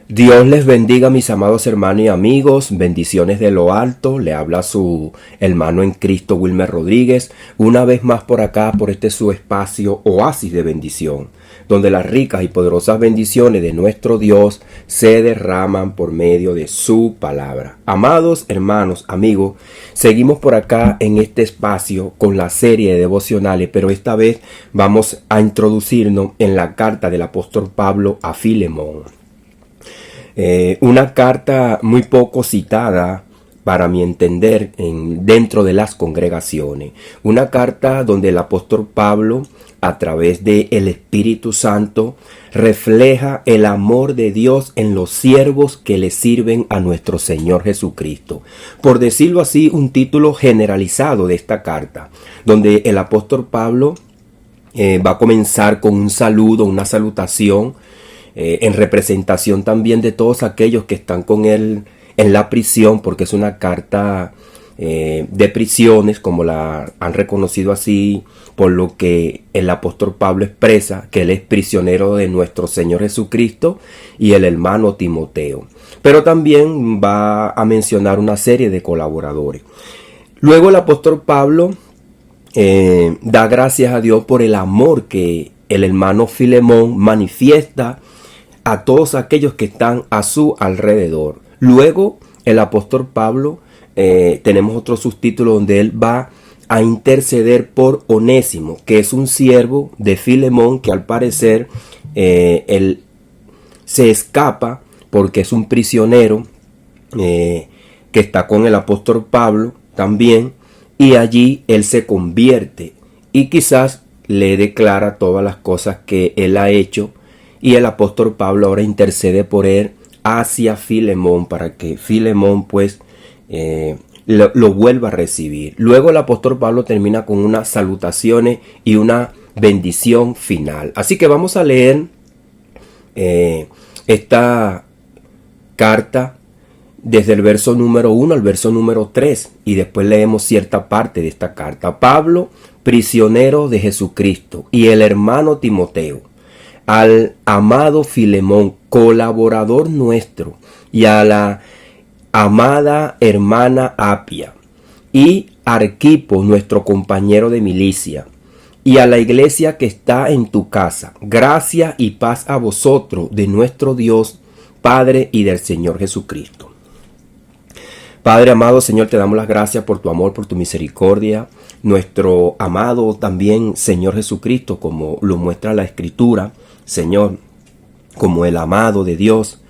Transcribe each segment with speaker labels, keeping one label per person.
Speaker 1: Dios les bendiga, mis amados hermanos y amigos. Bendiciones de lo alto. Le habla su hermano en Cristo, Wilmer Rodríguez. Una vez más por acá, por este su espacio, oasis de bendición, donde las ricas y poderosas bendiciones de nuestro Dios se derraman por medio de su palabra. Amados hermanos, amigos, seguimos por acá en este espacio con la serie de devocionales, pero esta vez vamos a introducirnos en la carta del apóstol Pablo a Filemón. Una carta muy poco citada para mi entender dentro de las congregaciones. Una carta donde el apóstol Pablo, a través del Espíritu Santo, refleja el amor de Dios en los siervos que le sirven a nuestro Señor Jesucristo. Por decirlo así, un título generalizado de esta carta, donde el apóstol Pablo va a comenzar con un saludo, una salutación, en representación también de todos aquellos que están con él en la prisión, porque es una carta de prisiones, como la han reconocido así, por lo que el apóstol Pablo expresa que él es prisionero de nuestro Señor Jesucristo y el hermano Timoteo. Pero también va a mencionar una serie de colaboradores. Luego el apóstol Pablo da gracias a Dios por el amor que el hermano Filemón manifiesta a todos aquellos que están a su alrededor. Luego el apóstol Pablo, tenemos otro subtítulo donde él va a interceder por Onésimo, que es un siervo de Filemón que al parecer él se escapa porque es un prisionero que está con el apóstol Pablo también, y allí él se convierte y quizás le declara todas las cosas que él ha hecho. Y el apóstol Pablo ahora intercede por él hacia Filemón para que Filemón pues lo vuelva a recibir. Luego el apóstol Pablo termina con unas salutaciones y una bendición final. Así que vamos a leer esta carta desde el verso número 1 al verso número 3 y después leemos cierta parte de esta carta. Pablo, prisionero de Jesucristo, y el hermano Timoteo, al amado Filemón, colaborador nuestro, y a la amada hermana Apia, y Arquipo, nuestro compañero de milicia, y a la iglesia que está en tu casa. Gracia y paz a vosotros de nuestro Dios, Padre y del Señor Jesucristo. Padre amado, Señor, te damos las gracias por tu amor, por tu misericordia. Nuestro amado también Señor Jesucristo, como lo muestra la Escritura, Señor, como el amado de Dios.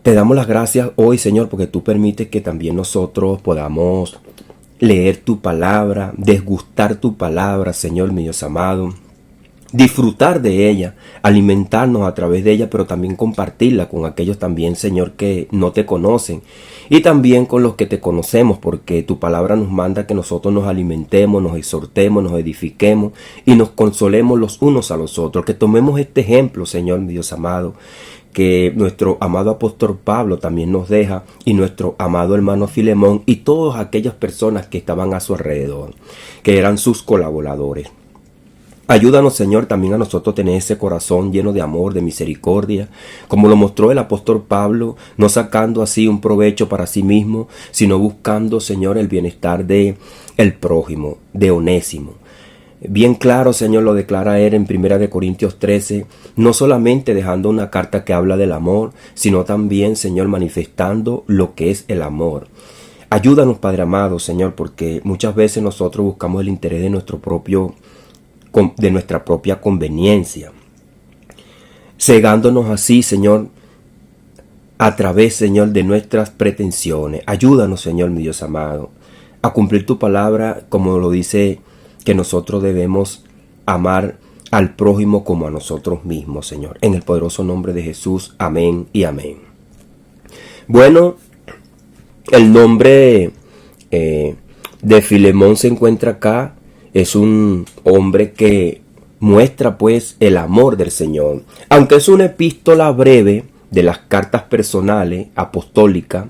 Speaker 1: Te damos las gracias hoy, Señor, porque tú permites que también nosotros podamos leer tu palabra, desgustar tu palabra, Señor, mi Dios amado, disfrutar de ella, alimentarnos a través de ella, pero también compartirla con aquellos también, Señor, que no te conocen, y también con los que te conocemos, porque tu palabra nos manda que nosotros nos alimentemos, nos exhortemos, nos edifiquemos y nos consolemos los unos a los otros. Que tomemos este ejemplo, Señor, mi Dios amado, que nuestro amado apóstol Pablo también nos deja, y nuestro amado hermano Filemón y todas aquellas personas que estaban a su alrededor, que eran sus colaboradores. Ayúdanos, Señor, también a nosotros tener ese corazón lleno de amor, de misericordia, como lo mostró el apóstol Pablo, no sacando así un provecho para sí mismo, sino buscando, Señor, el bienestar de el prójimo, de Onésimo. Bien claro, Señor, lo declara él en 1 Corintios 13, no solamente dejando una carta que habla del amor, sino también, Señor, manifestando lo que es el amor. Ayúdanos, Padre amado, Señor, porque muchas veces nosotros buscamos el interés de nuestra propia conveniencia, cegándonos así, Señor, a través, Señor, de nuestras pretensiones. Ayúdanos, Señor, mi Dios amado, a cumplir tu palabra, como lo dice, que nosotros debemos amar al prójimo como a nosotros mismos, Señor. En el poderoso nombre de Jesús, amén y amén. Bueno, el nombre de Filemón se encuentra acá. Es un hombre que muestra pues el amor del Señor. Aunque es una epístola breve de las cartas personales apostólicas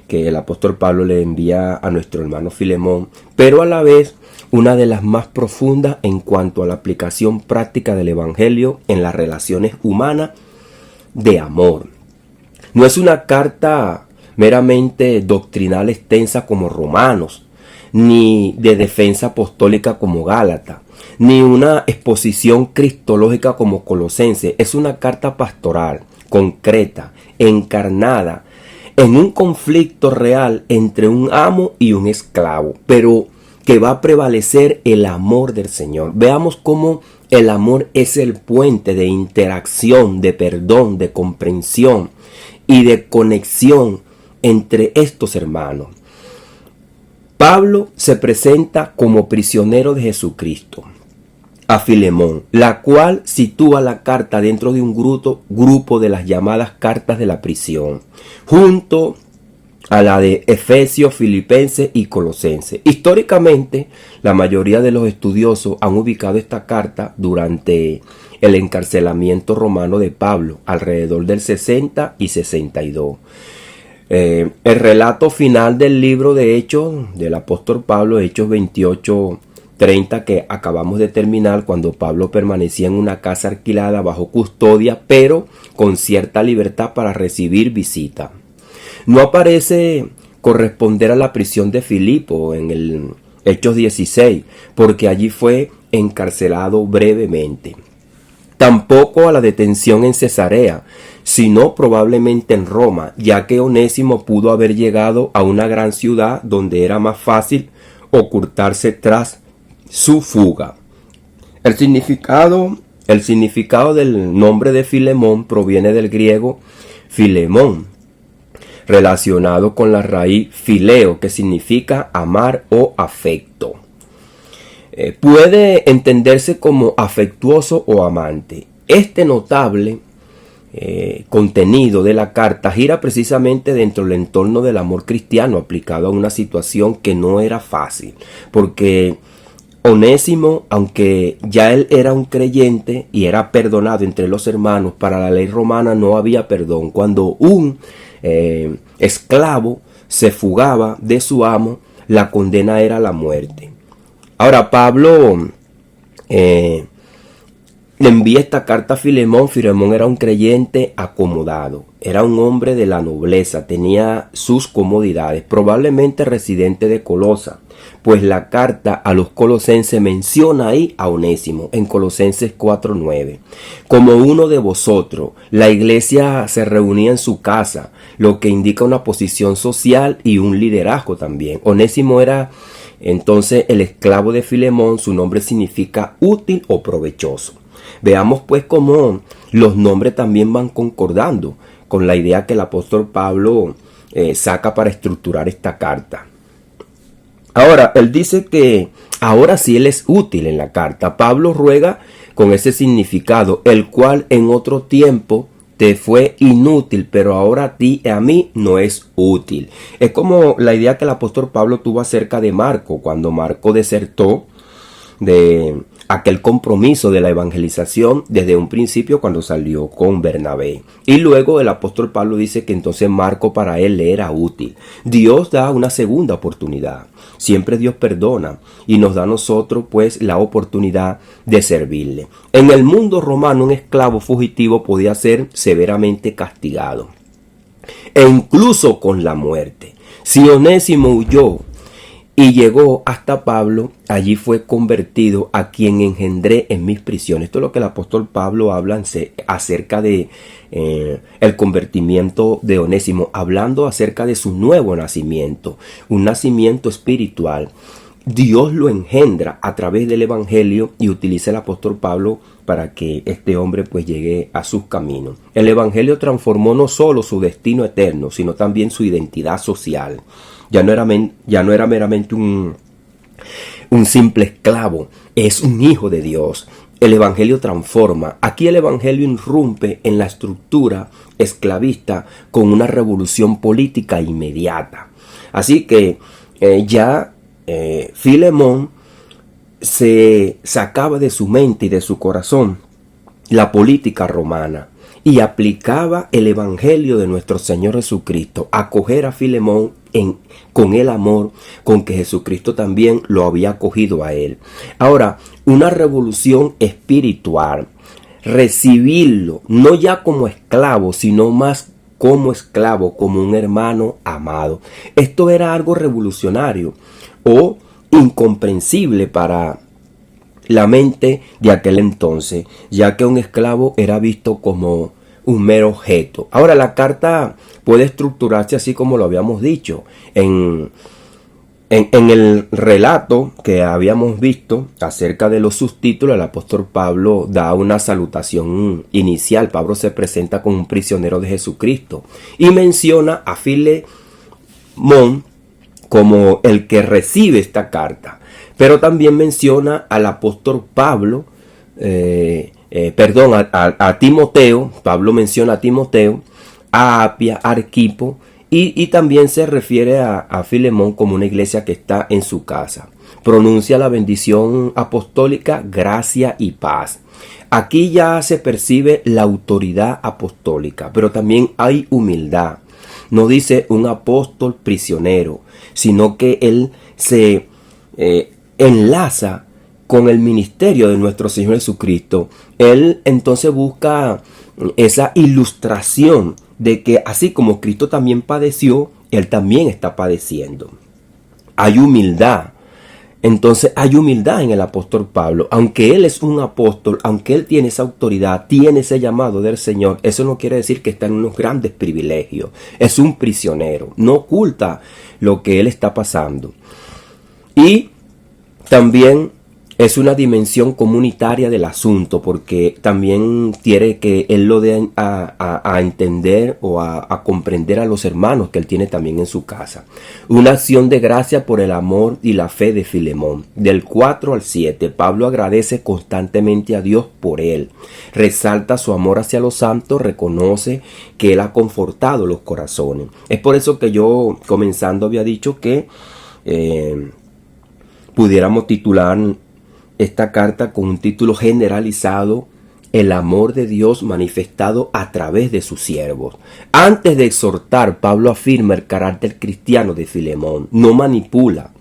Speaker 1: que el apóstol Pablo le envía a nuestro hermano Filemón, pero a la vez una de las más profundas en cuanto a la aplicación práctica del Evangelio en las relaciones humanas de amor. No es una carta meramente doctrinal extensa como Romanos, ni de defensa apostólica como Gálatas, ni una exposición cristológica como Colosenses. Es una carta pastoral, concreta, encarnada en un conflicto real entre un amo y un esclavo, pero que va a prevalecer el amor del Señor. Veamos cómo el amor es el puente de interacción, de perdón, de comprensión y de conexión entre estos hermanos. Pablo se presenta como prisionero de Jesucristo a Filemón, la cual sitúa la carta dentro de un grupo de las llamadas cartas de la prisión, junto a la de Efesios, Filipenses y Colosenses. Históricamente, la mayoría de los estudiosos han ubicado esta carta durante el encarcelamiento romano de Pablo, alrededor del 60 y 62. El relato final del libro de Hechos del apóstol Pablo, Hechos 28:30, que acabamos de terminar, cuando Pablo permanecía en una casa alquilada bajo custodia, pero con cierta libertad para recibir visita. No aparece corresponder a la prisión de Filipo en el Hechos 16, porque allí fue encarcelado brevemente. Tampoco a la detención en Cesarea, sino probablemente en Roma, ya que Onésimo pudo haber llegado a una gran ciudad donde era más fácil ocultarse tras su fuga. El significado del nombre de Filemón proviene del griego Filemón, relacionado con la raíz fileo, que significa amar o afecto. Puede entenderse como afectuoso o amante. Este notable contenido de la carta gira precisamente dentro del entorno del amor cristiano aplicado a una situación que no era fácil, porque Onésimo, aunque ya él era un creyente y era perdonado entre los hermanos, para la ley romana no había perdón. Cuando un esclavo se fugaba de su amo, la condena era la muerte. Ahora Pablo le envía esta carta a Filemón. Filemón era un creyente acomodado, era un hombre de la nobleza, tenía sus comodidades, probablemente residente de Colosa, pues la carta a los colosenses menciona ahí a Onésimo en Colosenses 4:9. Como uno de vosotros, la iglesia se reunía en su casa, lo que indica una posición social y un liderazgo también. Onésimo era entonces el esclavo de Filemón. Su nombre significa útil o provechoso. Veamos pues cómo los nombres también van concordando con la idea que el apóstol Pablo saca para estructurar esta carta. Ahora, él dice que ahora sí él es útil en la carta. Pablo ruega con ese significado, el cual en otro tiempo te fue inútil, pero ahora a ti y a mí no es útil. Es como la idea que el apóstol Pablo tuvo acerca de Marco, cuando Marco desertó de aquel compromiso de la evangelización desde un principio cuando salió con Bernabé. Y luego el apóstol Pablo dice que entonces Marco para él le era útil. Dios da una segunda oportunidad. Siempre Dios perdona y nos da a nosotros pues la oportunidad de servirle. En el mundo romano un esclavo fugitivo podía ser severamente castigado, e incluso con la muerte. Si Onésimo huyó y llegó hasta Pablo, allí fue convertido a quien engendré en mis prisiones. Esto es lo que el apóstol Pablo habla acerca de el convertimiento de Onésimo, hablando acerca de su nuevo nacimiento, un nacimiento espiritual. Dios lo engendra a través del evangelio y utiliza el apóstol Pablo para que este hombre pues llegue a sus caminos. El evangelio transformó no solo su destino eterno, sino también su identidad social. Ya no era meramente un simple esclavo, es un hijo de Dios. El evangelio transforma. Aquí el evangelio irrumpe en la estructura esclavista con una revolución política inmediata. Así que Filemón se sacaba de su mente y de su corazón la política romana y aplicaba el evangelio de nuestro Señor Jesucristo, acoger a Filemón con el amor con que Jesucristo también lo había acogido a él. Ahora, una revolución espiritual, recibirlo no ya como esclavo, sino más como esclavo, como un hermano amado. Esto era algo revolucionario o incomprensible para la mente de aquel entonces, ya que un esclavo era visto como un mero objeto. Ahora, la carta puede estructurarse así como lo habíamos dicho, en el relato que habíamos visto acerca de los subtítulos. El apóstol Pablo da una salutación inicial. Pablo se presenta como un prisionero de Jesucristo y menciona a Filemón como el que recibe esta carta, pero también menciona al apóstol Pablo, a Timoteo. Pablo menciona a Timoteo, a Apia, a Arquipo, y también se refiere a Filemón como una iglesia que está en su casa. Pronuncia la bendición apostólica, gracia y paz. Aquí ya se percibe la autoridad apostólica, pero también hay humildad. No dice un apóstol prisionero, sino que él se enlaza con el ministerio de nuestro Señor Jesucristo. Él entonces busca esa ilustración de que así como Cristo también padeció, Él también está padeciendo. Hay humildad. Entonces hay humildad en el apóstol Pablo. Aunque él es un apóstol, aunque él tiene esa autoridad, tiene ese llamado del Señor, eso no quiere decir que está en unos grandes privilegios. Es un prisionero. No oculta lo que él está pasando. Y también es una dimensión comunitaria del asunto, porque también quiere que él lo dé a entender o a comprender a los hermanos que él tiene también en su casa. Una acción de gracia por el amor y la fe de Filemón. Del 4 al 7, Pablo agradece constantemente a Dios por él. Resalta su amor hacia los santos, reconoce que él ha confortado los corazones. Es por eso que yo, comenzando, había dicho que pudiéramos titular esta carta con un título generalizado: el amor de Dios manifestado a través de sus siervos. Antes de exhortar, Pablo afirma el carácter cristiano de Filemón. No manipula.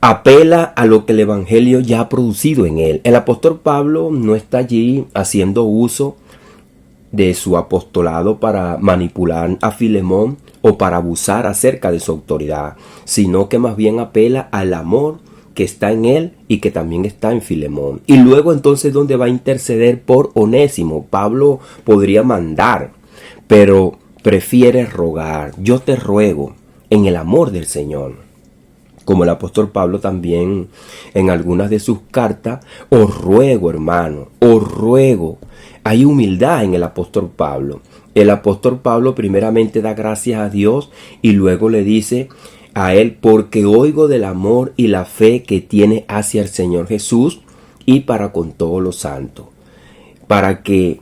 Speaker 1: Apela a lo que el evangelio ya ha producido en él. El apóstol Pablo no está allí haciendo uso de su apostolado para manipular a Filemón o para abusar acerca de su autoridad, sino que más bien apela al amor que está en él y que también está en Filemón. Y luego entonces, ¿dónde va a interceder por Onésimo? Pablo podría mandar, pero prefiere rogar. Yo te ruego en el amor del Señor. Como el apóstol Pablo también en algunas de sus cartas: os ruego, hermano, os ruego. Hay humildad en el apóstol Pablo. El apóstol Pablo primeramente da gracias a Dios y luego le dice a él: porque oigo del amor y la fe que tiene hacia el Señor Jesús y para con todos los santos, para que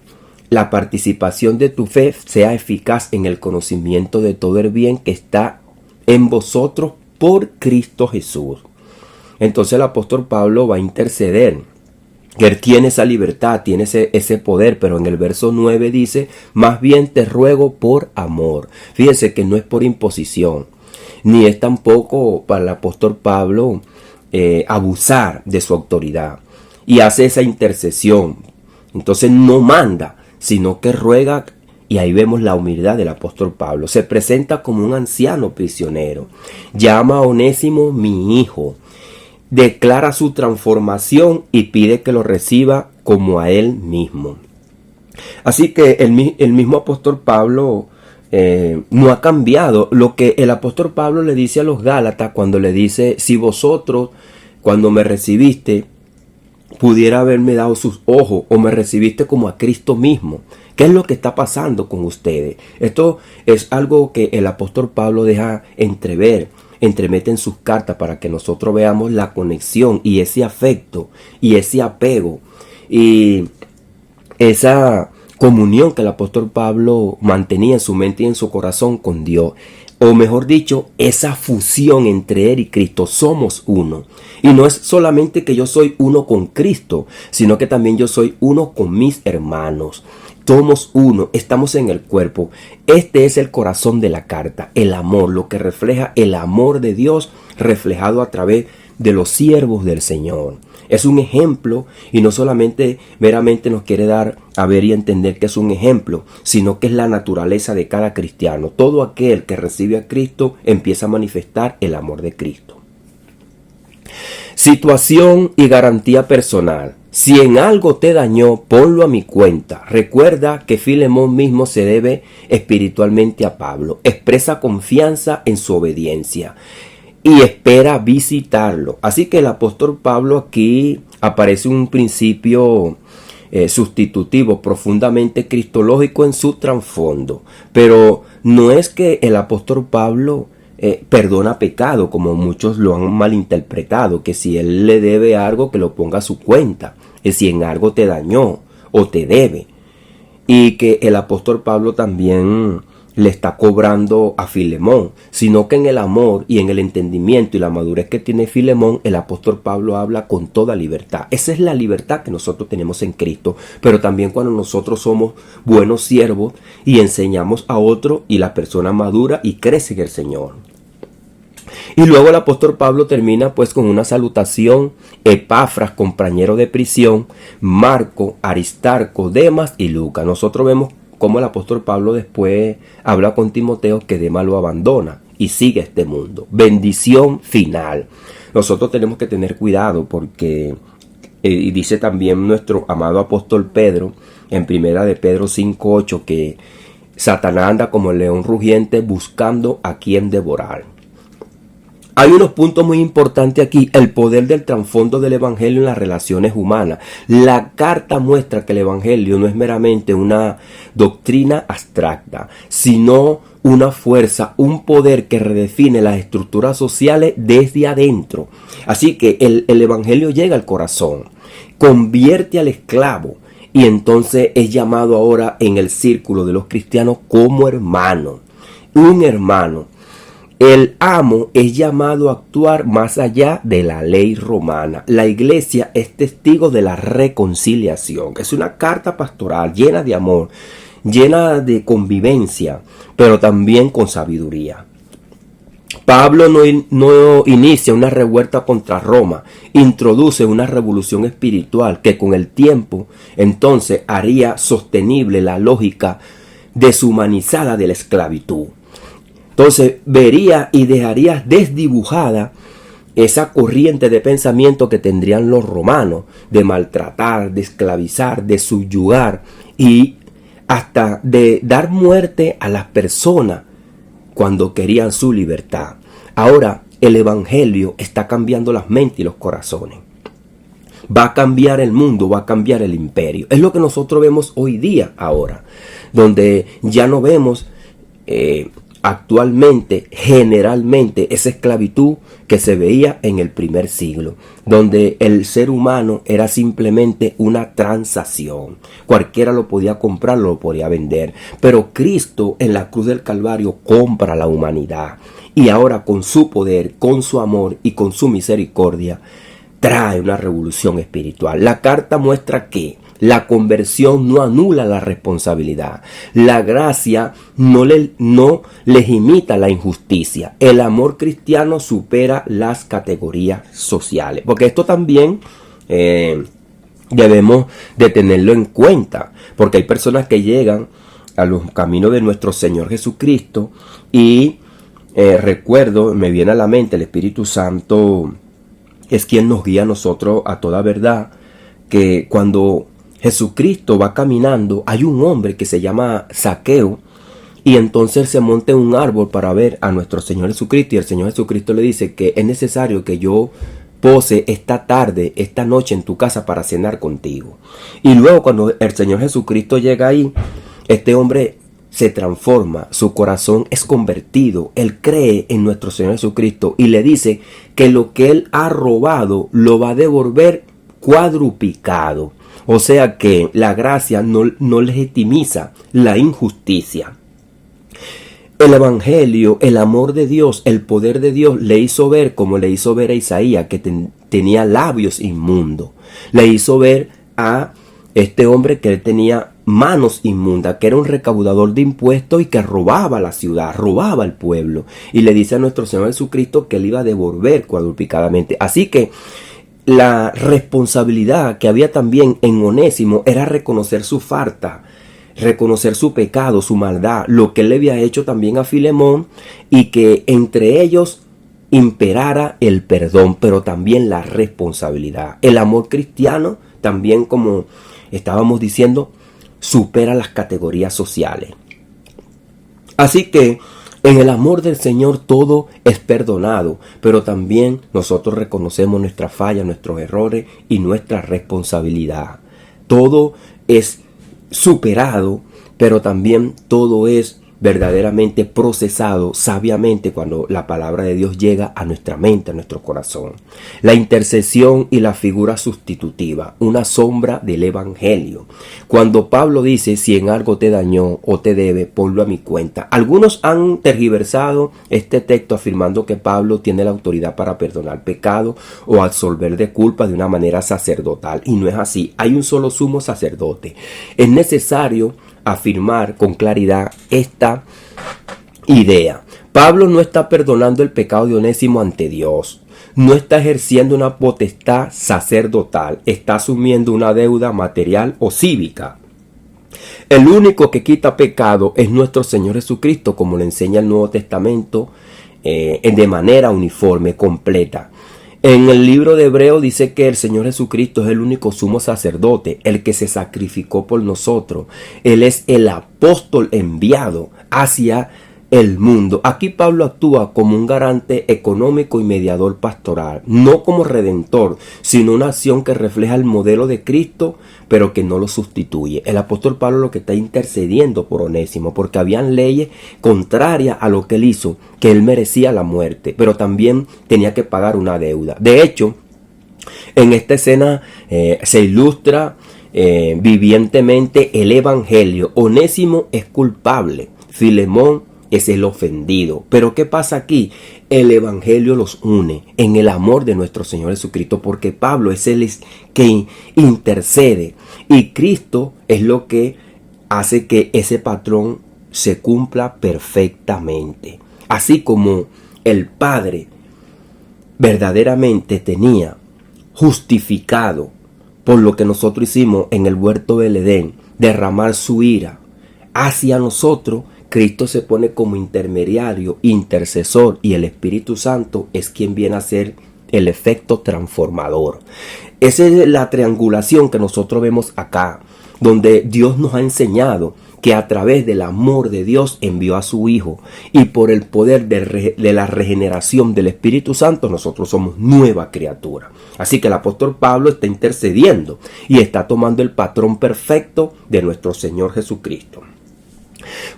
Speaker 1: la participación de tu fe sea eficaz en el conocimiento de todo el bien que está en vosotros por Cristo Jesús. Entonces el apóstol Pablo va a interceder. Él tiene esa libertad, tiene ese poder, pero en el verso 9 dice: más bien te ruego por amor. Fíjense que no es por imposición, ni es tampoco para el apóstol Pablo abusar de su autoridad, y hace esa intercesión. Entonces no manda, sino que ruega. Y ahí vemos la humildad del apóstol Pablo. Se presenta como un anciano prisionero. Llama a Onésimo mi hijo. Declara su transformación y pide que lo reciba como a él mismo. Así que el mismo apóstol Pablo no ha cambiado. Lo que el apóstol Pablo le dice a los Gálatas cuando le dice: si vosotros, cuando me recibiste, pudiera haberme dado sus ojos, o me recibiste como a Cristo mismo. ¿Qué es lo que está pasando con ustedes? Esto es algo que el apóstol Pablo deja entrever, entremete en sus cartas para que nosotros veamos la conexión y ese afecto y ese apego y esa comunión que el apóstol Pablo mantenía en su mente y en su corazón con Dios. O mejor dicho, esa fusión entre él y Cristo. Somos uno. Y no es solamente que yo soy uno con Cristo, sino que también yo soy uno con mis hermanos. Somos uno, estamos en el cuerpo. Este es el corazón de la carta, el amor, lo que refleja el amor de Dios reflejado a través de los siervos del Señor. Es un ejemplo, y no solamente meramente nos quiere dar a ver y entender que es un ejemplo, sino que es la naturaleza de cada cristiano. Todo aquel que recibe a Cristo empieza a manifestar el amor de Cristo. Situación y garantía personal. Si en algo te dañó, ponlo a mi cuenta. Recuerda que Filemón mismo se debe espiritualmente a Pablo. Expresa confianza en su obediencia y espera visitarlo. Así que el apóstol Pablo aquí aparece un principio sustitutivo profundamente cristológico en su trasfondo. Pero no es que el apóstol Pablo perdona pecado, como muchos lo han malinterpretado, que si él le debe algo, que lo ponga a su cuenta, que si en algo te dañó o te debe, y que el apóstol Pablo también le está cobrando a Filemón, sino que en el amor y en el entendimiento y la madurez que tiene Filemón, el apóstol Pablo habla con toda libertad. Esa es la libertad que nosotros tenemos en Cristo, pero también cuando nosotros somos buenos siervos y enseñamos a otro y la persona madura y crece en el Señor. Y luego el apóstol Pablo termina pues con una salutación: Epafras, compañero de prisión, Marco, Aristarco, Demas y Lucas. Nosotros vemos cómo el apóstol Pablo después habla con Timoteo que Demas lo abandona y sigue este mundo. Bendición final. Nosotros tenemos que tener cuidado porque, y dice también nuestro amado apóstol Pedro en primera de Pedro 5:8, que Satanás anda como el león rugiente buscando a quien devorar. Hay unos puntos muy importantes aquí. El poder del trasfondo del evangelio en las relaciones humanas. La carta muestra que el evangelio no es meramente una doctrina abstracta, sino una fuerza, un poder que redefine las estructuras sociales desde adentro. Así que el evangelio llega al corazón, convierte al esclavo, y entonces es llamado ahora en el círculo de los cristianos como hermano. Un hermano. El amo es llamado a actuar más allá de la ley romana. La iglesia es testigo de la reconciliación. Es una carta pastoral llena de amor, llena de convivencia, pero también con sabiduría. Pablo no inicia una revuelta contra Roma, introduce una revolución espiritual que con el tiempo entonces haría sostenible la lógica deshumanizada de la esclavitud. Entonces vería y dejaría desdibujada esa corriente de pensamiento que tendrían los romanos de maltratar, de esclavizar, de subyugar y hasta de dar muerte a las personas cuando querían su libertad. Ahora el evangelio está cambiando las mentes y los corazones. Va a cambiar el mundo, va a cambiar el imperio. Es lo que nosotros vemos hoy día ahora, donde ya no vemos actualmente, generalmente, esa esclavitud que se veía en el primer siglo, donde el ser humano era simplemente una transacción. Cualquiera lo podía comprar, lo podía vender. Pero Cristo en la cruz del Calvario compra la humanidad. Y ahora con su poder, con su amor y con su misericordia, trae una revolución espiritual. La carta muestra que la conversión no anula la responsabilidad. La gracia no legimita la injusticia. El amor cristiano supera las categorías sociales. Porque esto también debemos de tenerlo en cuenta. Porque hay personas que llegan a los caminos de nuestro Señor Jesucristo y recuerdo, me viene a la mente, el Espíritu Santo es quien nos guía a nosotros a toda verdad, que cuando Jesucristo va caminando, hay un hombre que se llama Zaqueo, y entonces él se monta en un árbol para ver a nuestro Señor Jesucristo, y el Señor Jesucristo le dice que es necesario que yo pose esta tarde, esta noche en tu casa para cenar contigo. Y luego cuando el Señor Jesucristo llega ahí, este hombre se transforma, su corazón es convertido, él cree en nuestro Señor Jesucristo y le dice que lo que él ha robado lo va a devolver cuadruplicado. O sea que la gracia no legitimiza la injusticia. El evangelio, el amor de Dios, el poder de Dios le hizo ver, como le hizo ver a Isaías, que tenía labios inmundos. Le hizo ver a este hombre que tenía manos inmundas, que era un recaudador de impuestos y que robaba la ciudad, robaba el pueblo. Y le dice a nuestro Señor Jesucristo que él iba a devolver cuadruplicadamente. Así que la responsabilidad que había también en Onésimo era reconocer su falta, reconocer su pecado, su maldad, lo que él le había hecho también a Filemón, y que entre ellos imperara el perdón, pero también la responsabilidad. El amor cristiano también, como estábamos diciendo, supera las categorías sociales. Así que en el amor del Señor todo es perdonado, pero también nosotros reconocemos nuestras fallas, nuestros errores y nuestra responsabilidad. Todo es superado, pero también todo es verdaderamente procesado sabiamente cuando la palabra de Dios llega a nuestra mente, a nuestro corazón. La intercesión y la figura sustitutiva, una sombra del evangelio. Cuando Pablo dice: si en algo te dañó o te debe, ponlo a mi cuenta. Algunos han tergiversado este texto afirmando que Pablo tiene la autoridad para perdonar pecado o absolver de culpa de una manera sacerdotal, y no es así. Hay un solo sumo sacerdote. Es necesario afirmar con claridad esta idea. Pablo no está perdonando el pecado de Onésimo ante Dios. No está ejerciendo una potestad sacerdotal. Está asumiendo una deuda material o cívica. El único que quita pecado es nuestro Señor Jesucristo, como lo enseña el Nuevo Testamento, de manera uniforme, completa. En el libro de Hebreos dice que el Señor Jesucristo es el único sumo sacerdote, el que se sacrificó por nosotros. Él es el apóstol enviado hacia el mundo. Aquí Pablo actúa como un garante económico y mediador pastoral, no como redentor, sino una acción que refleja el modelo de Cristo, pero que no lo sustituye. El apóstol Pablo lo que está intercediendo por Onésimo, porque habían leyes contrarias a lo que él hizo, que él merecía la muerte, pero también tenía que pagar una deuda. De hecho, en esta escena se ilustra vivientemente el evangelio. Onésimo es culpable, Filemón es el ofendido. Pero ¿qué pasa aquí? El evangelio los une en el amor de nuestro Señor Jesucristo, porque Pablo es el que intercede, y Cristo es lo que hace que ese patrón se cumpla perfectamente. Así como el Padre verdaderamente tenía justificado por lo que nosotros hicimos en el huerto del Edén, derramar su ira hacia nosotros, Cristo se pone como intermediario, intercesor, y el Espíritu Santo es quien viene a ser el efecto transformador. Esa es la triangulación que nosotros vemos acá, donde Dios nos ha enseñado que a través del amor de Dios envió a su Hijo, y por el poder de la regeneración del Espíritu Santo nosotros somos nueva criatura. Así que el apóstol Pablo está intercediendo y está tomando el patrón perfecto de nuestro Señor Jesucristo.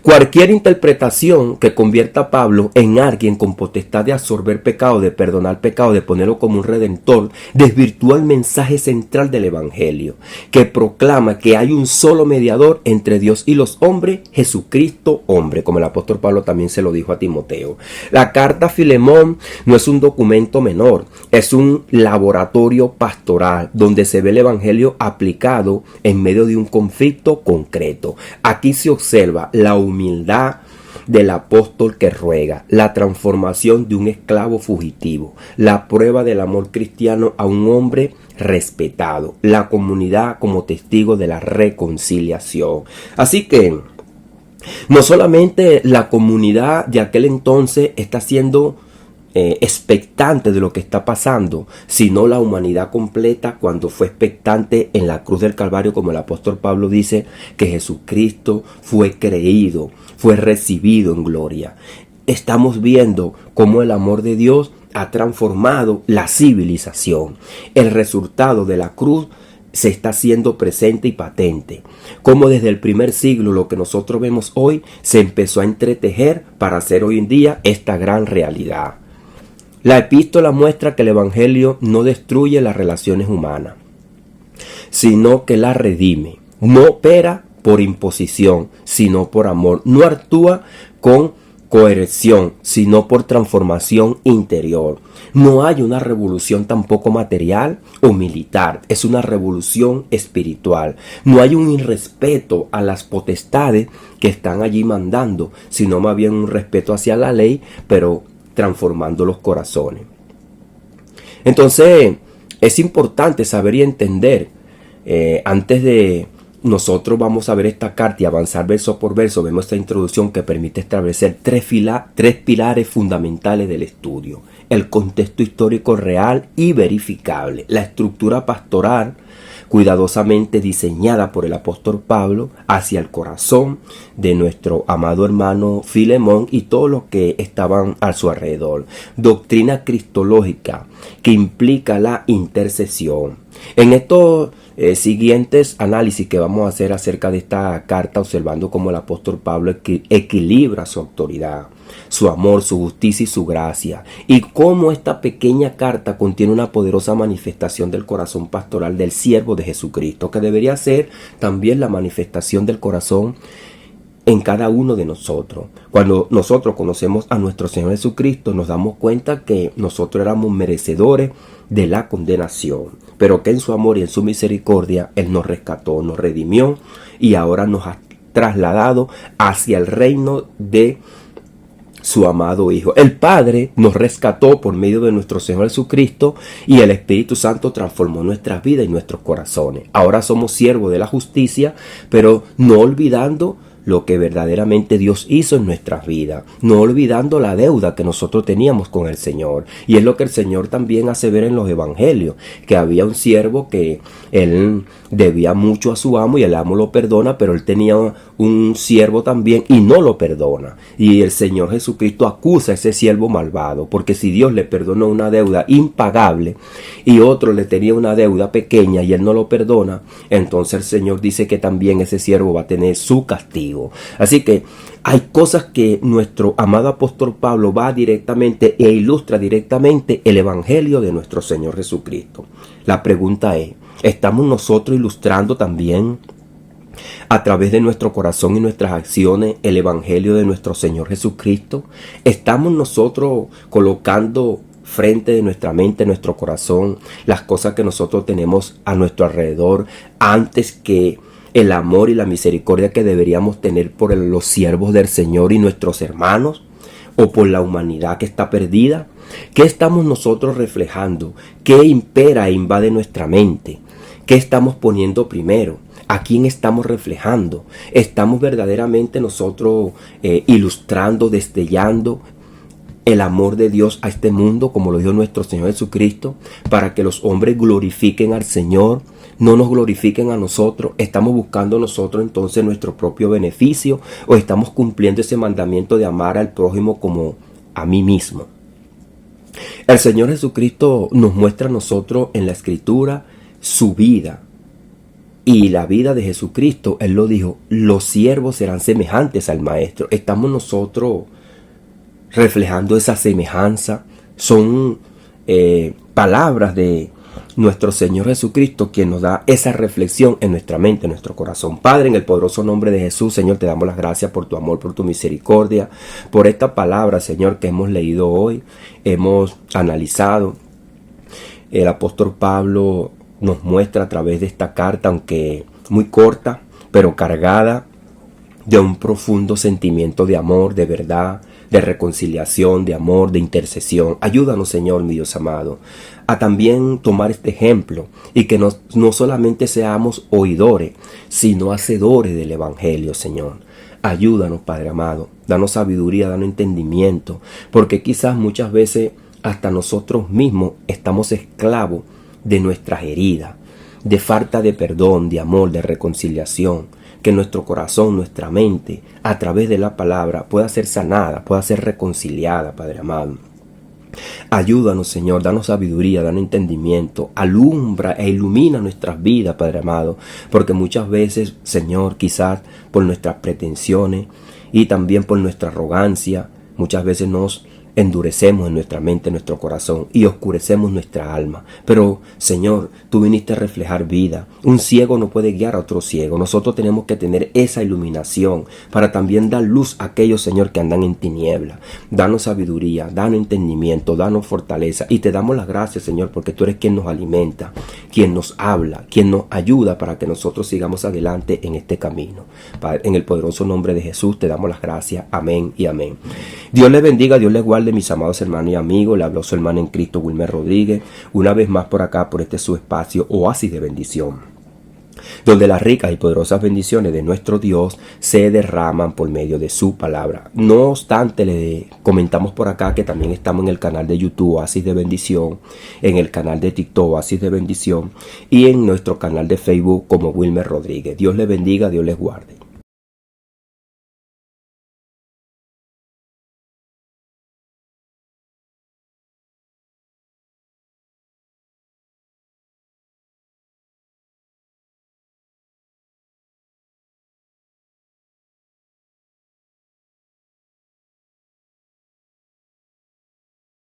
Speaker 1: Cualquier interpretación que convierta a Pablo en alguien con potestad de absorber pecado, de perdonar pecado, de ponerlo como un redentor, desvirtúa el mensaje central del evangelio, que proclama que hay un solo mediador entre Dios y los hombres, Jesucristo hombre, como el apóstol Pablo también se lo dijo a Timoteo. La carta a Filemón no es un documento menor, es un laboratorio pastoral donde se ve el evangelio aplicado en medio de un conflicto concreto. Aquí se observa la humildad del apóstol que ruega, la transformación de un esclavo fugitivo, la prueba del amor cristiano a un hombre respetado, la comunidad como testigo de la reconciliación. Así que no solamente la comunidad de aquel entonces está siendo expectante de lo que está pasando, sino la humanidad completa, cuando fue expectante en la cruz del Calvario, como el apóstol Pablo dice que Jesucristo fue creído, fue recibido en gloria. Estamos viendo cómo el amor de Dios ha transformado la civilización. El resultado de la cruz se está haciendo presente y patente, como desde el primer siglo lo que nosotros vemos hoy se empezó a entretejer para hacer hoy en día esta gran realidad. La epístola muestra que el evangelio no destruye las relaciones humanas, sino que las redime. No opera por imposición, sino por amor. No actúa con coerción, sino por transformación interior. No hay una revolución tampoco material o militar, es una revolución espiritual. No hay un irrespeto a las potestades que están allí mandando, sino más bien un respeto hacia la ley, pero transformando los corazones. Entonces, Es importante saber y entender, antes de nosotros vamos a ver esta carta y avanzar verso por verso, vemos esta introducción que permite establecer tres pilares fundamentales del estudio: el contexto histórico real y verificable, la estructura pastoral cuidadosamente diseñada por el apóstol Pablo hacia el corazón de nuestro amado hermano Filemón y todos los que estaban a su alrededor, doctrina cristológica que implica la intercesión. En estos siguientes análisis que vamos a hacer acerca de esta carta, observando cómo el apóstol Pablo equilibra su autoridad, su amor, su justicia y su gracia, y cómo esta pequeña carta contiene una poderosa manifestación del corazón pastoral del siervo de Jesucristo, que debería ser también la manifestación del corazón en cada uno de nosotros. Cuando nosotros conocemos a nuestro Señor Jesucristo, nos damos cuenta que nosotros éramos merecedores de la condenación, pero que en su amor y en su misericordia Él nos rescató, nos redimió y ahora nos ha trasladado hacia el reino de su amado Hijo. El Padre nos rescató por medio de nuestro Señor Jesucristo y el Espíritu Santo transformó nuestras vidas y nuestros corazones. Ahora somos siervos de la justicia, pero no olvidando lo que verdaderamente Dios hizo en nuestras vidas, no olvidando la deuda que nosotros teníamos con el Señor. Y es lo que el Señor también hace ver en los evangelios, que había un siervo que él debía mucho a su amo y el amo lo perdona, pero él tenía un siervo también y no lo perdona. Y el Señor Jesucristo acusa a ese siervo malvado, porque si Dios le perdonó una deuda impagable y otro le tenía una deuda pequeña y él no lo perdona, entonces el Señor dice que también ese siervo va a tener su castigo. Así que hay cosas que nuestro amado apóstol Pablo va directamente e ilustra directamente el evangelio de nuestro Señor Jesucristo. La pregunta es, ¿estamos nosotros ilustrando también a través de nuestro corazón y nuestras acciones el evangelio de nuestro Señor Jesucristo? ¿Estamos nosotros colocando frente de nuestra mente, nuestro corazón, las cosas que nosotros tenemos a nuestro alrededor antes que el amor y la misericordia que deberíamos tener por los siervos del Señor y nuestros hermanos, o por la humanidad que está perdida? ¿Qué estamos nosotros reflejando? ¿Qué impera e invade nuestra mente? ¿Qué estamos poniendo primero? ¿A quién estamos reflejando? ¿Estamos verdaderamente nosotros ilustrando, destellando el amor de Dios a este mundo, como lo dijo nuestro Señor Jesucristo, para que los hombres glorifiquen al Señor, no nos glorifiquen a nosotros? ¿Estamos buscando nosotros entonces nuestro propio beneficio o estamos cumpliendo ese mandamiento de amar al prójimo como a mí mismo? El Señor Jesucristo nos muestra a nosotros en la Escritura su vida y la vida de Jesucristo. Él lo dijo, los siervos serán semejantes al Maestro. ¿Estamos nosotros reflejando esa semejanza? Son palabras de nuestro Señor Jesucristo quien nos da esa reflexión en nuestra mente, en nuestro corazón. Padre, en el poderoso nombre de Jesús, Señor, te damos las gracias por tu amor, por tu misericordia, por esta palabra, Señor, que hemos leído hoy, hemos analizado. El apóstol Pablo nos muestra a través de esta carta, aunque muy corta, pero cargada de un profundo sentimiento de amor, de verdad, de reconciliación, de amor, de intercesión. Ayúdanos, Señor, mi Dios amado, a también tomar este ejemplo y que no solamente seamos oidores, sino hacedores del Evangelio, Señor. Ayúdanos, Padre amado, danos sabiduría, danos entendimiento, porque quizás muchas veces hasta nosotros mismos estamos esclavos de nuestras heridas, de falta de perdón, de amor, de reconciliación. Que nuestro corazón, nuestra mente, a través de la palabra pueda ser sanada, pueda ser reconciliada, Padre amado. Ayúdanos, Señor, danos sabiduría, danos entendimiento, alumbra e ilumina nuestras vidas, Padre amado, porque muchas veces, Señor, quizás por nuestras pretensiones y también por nuestra arrogancia, muchas veces nos endurecemos en nuestra mente, en nuestro corazón y oscurecemos nuestra alma. Pero, Señor, tú viniste a reflejar vida. Un ciego no puede guiar a otro ciego. Nosotros tenemos que tener esa iluminación para también dar luz a aquellos, Señor, que andan en tiniebla. Danos sabiduría, danos entendimiento, danos fortaleza. Y te damos las gracias, Señor, porque tú eres quien nos alimenta, quien nos habla, quien nos ayuda para que nosotros sigamos adelante en este camino. Padre, en el poderoso nombre de Jesús te damos las gracias. Amén y amén. Dios les bendiga, Dios les guarde, mis amados hermanos y amigos. Le habló su hermano en Cristo, Wilmer Rodríguez, una vez más por acá, por este su espacio, Oasis de Bendición, donde las ricas y poderosas bendiciones de nuestro Dios se derraman por medio de su palabra. No obstante, le comentamos por acá que también estamos en el canal de YouTube Oasis de Bendición, en el canal de TikTok Oasis de Bendición y en nuestro canal de Facebook como Wilmer Rodríguez. Dios les bendiga, Dios les guarde.